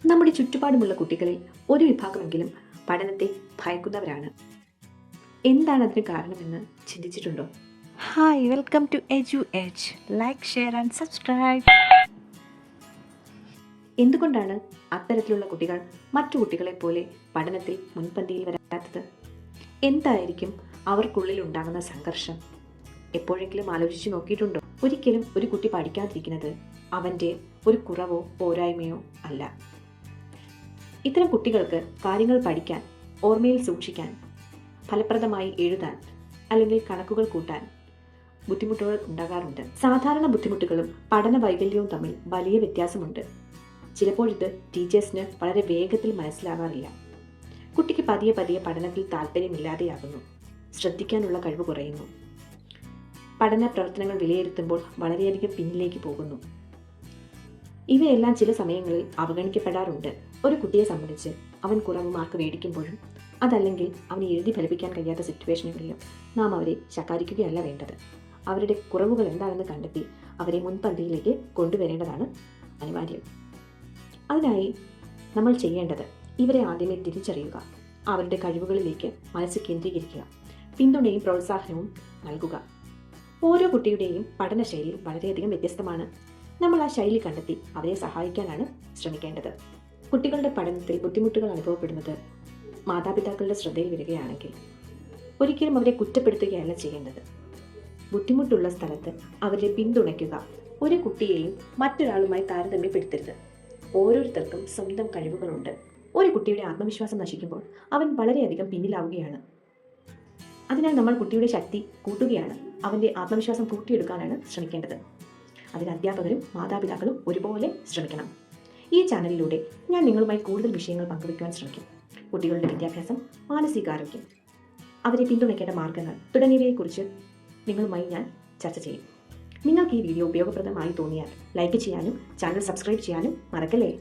നമ്മുടെ ചുറ്റുപാടുമുള്ള കുട്ടികളിൽ ഒരു വിഭാഗമെങ്കിലും പഠനത്തെ ഭയക്കുന്നവരാണ്. എന്താണ് അതിന് കാരണമെന്ന് ചിന്തിച്ചിട്ടുണ്ടോ? Hi, welcome to EduEdge. Like, share and subscribe. എന്തുകൊണ്ടാണ് അത്തരത്തിലുള്ള കുട്ടികൾ മറ്റു കുട്ടികളെ പോലെ പഠനത്തിൽ മുൻപന്തിയിൽ വരാത്തത്? എന്തായിരിക്കും അവർക്കുള്ളിൽ ഉണ്ടാകുന്ന സംഘർഷം? എപ്പോഴെങ്കിലും ആലോചിച്ചു നോക്കിയിട്ടുണ്ടോ? ഒരിക്കലും ഒരു കുട്ടി പഠിക്കാതിരിക്കുന്നത് അവൻ്റെ ഒരു കുറവോ പോരായ്മയോ അല്ല. ഇത്തരം കുട്ടികൾക്ക് കാര്യങ്ങൾ പഠിക്കാൻ, ഓർമ്മയിൽ സൂക്ഷിക്കാൻ, ഫലപ്രദമായി എഴുതാൻ അല്ലെങ്കിൽ കണക്കുകൾ കൂട്ടാൻ ബുദ്ധിമുട്ടുകൾ ഉണ്ടാകാറുണ്ട്. സാധാരണ ബുദ്ധിമുട്ടുകളും പഠന വൈകല്യവും തമ്മിൽ വലിയ വ്യത്യാസമുണ്ട്. ചിലപ്പോൾ ഇത് ടീച്ചേഴ്സിന് വളരെ വേഗത്തിൽ മനസ്സിലാകാറില്ല. കുട്ടിക്ക് പതിയെ പതിയെ പഠനത്തിൽ താല്പര്യമില്ലാതെയാകുന്നു. ശ്രദ്ധിക്കാനുള്ള കഴിവ് കുറയുന്നു. പഠന പ്രവർത്തനങ്ങൾ വിലയിരുത്തുമ്പോൾ വളരെയധികം പിന്നിലേക്ക് പോകുന്നു. ഇവയെല്ലാം ചില സമയങ്ങളിൽ അവഗണിക്കപ്പെടാറുണ്ട്. ഒരു കുട്ടിയെ സംബന്ധിച്ച് അവൻ കുറവ് മാർക്ക് മേടിക്കുമ്പോഴും അതല്ലെങ്കിൽ അവനെ എഴുതി ഫലിപ്പിക്കാൻ കഴിയാത്ത സിറ്റുവേഷനുകളിലും നാം അവരെ ശകാരിക്കുകയല്ല വേണ്ടത്. അവരുടെ കുറവുകൾ എന്താണെന്ന് കണ്ടെത്തി അവരെ മുൻപന്തിയിലേക്ക് കൊണ്ടുവരേണ്ടതാണ് അനിവാര്യം. അതിനായി നമ്മൾ ചെയ്യേണ്ടത് ഇവരെ ആദ്യമേ തിരിച്ചറിയുക, അവരുടെ കഴിവുകളിലേക്ക് മനസ്സ് കേന്ദ്രീകരിക്കുക, പിന്തുണയും പ്രോത്സാഹനവും നൽകുക. ഓരോ കുട്ടിയുടെയും പഠനശൈലി വളരെയധികം വ്യത്യസ്തമാണ്. നമ്മൾ ആ ശൈലി കണ്ടെത്തി അവരെ സഹായിക്കാനാണ് ശ്രമിക്കേണ്ടത്. കുട്ടികളുടെ പഠനത്തിൽ ബുദ്ധിമുട്ടുകൾ അനുഭവപ്പെടുന്നത് മാതാപിതാക്കളുടെ ശ്രദ്ധയിൽ വരികയാണെങ്കിൽ ഒരിക്കലും അവരെ കുറ്റപ്പെടുത്തുകയല്ല ചെയ്യേണ്ടത്. ബുദ്ധിമുട്ടുള്ള സ്ഥലത്ത് അവരെ പിന്തുണയ്ക്കുക. ഒരു കുട്ടിയെയും മറ്റൊരാളുമായി താരതമ്യപ്പെടുത്തരുത്. ഓരോരുത്തർക്കും സ്വന്തം കഴിവുകളുണ്ട്. ഒരു കുട്ടിയുടെ ആത്മവിശ്വാസം നശിക്കുമ്പോൾ അവൻ വളരെയധികം പിന്നിലാവുകയാണ്. അതിനാൽ നമ്മൾ കുട്ടിയുടെ ശക്തി കൂട്ടുകയാണ്, അവൻ്റെ ആത്മവിശ്വാസം കൂട്ടിയെടുക്കാനാണ് ശ്രമിക്കേണ്ടത്. അതിന് അധ്യാപകരും മാതാപിതാക്കളും ഒരുപോലെ ശ്രമിക്കണം. ഈ ചാനലിലൂടെ ഞാൻ നിങ്ങളുമായി കൂടുതൽ വിഷയങ്ങൾ പങ്കുവയ്ക്കുവാൻ ശ്രമിക്കും. കുട്ടികളുടെ വിദ്യാഭ്യാസം, മാനസികാരോഗ്യം, അവരെ പിന്തുണയ്ക്കേണ്ട മാർഗങ്ങൾ തുടങ്ങിയവയെക്കുറിച്ച് നിങ്ങളുമായി ഞാൻ ചർച്ച ചെയ്യും. നിങ്ങൾക്ക് ഈ വീഡിയോ ഉപയോഗപ്രദമായി തോന്നിയാൽ ലൈക്ക് ചെയ്യാനും ചാനൽ സബ്സ്ക്രൈബ് ചെയ്യാനും മറക്കല്ലേ.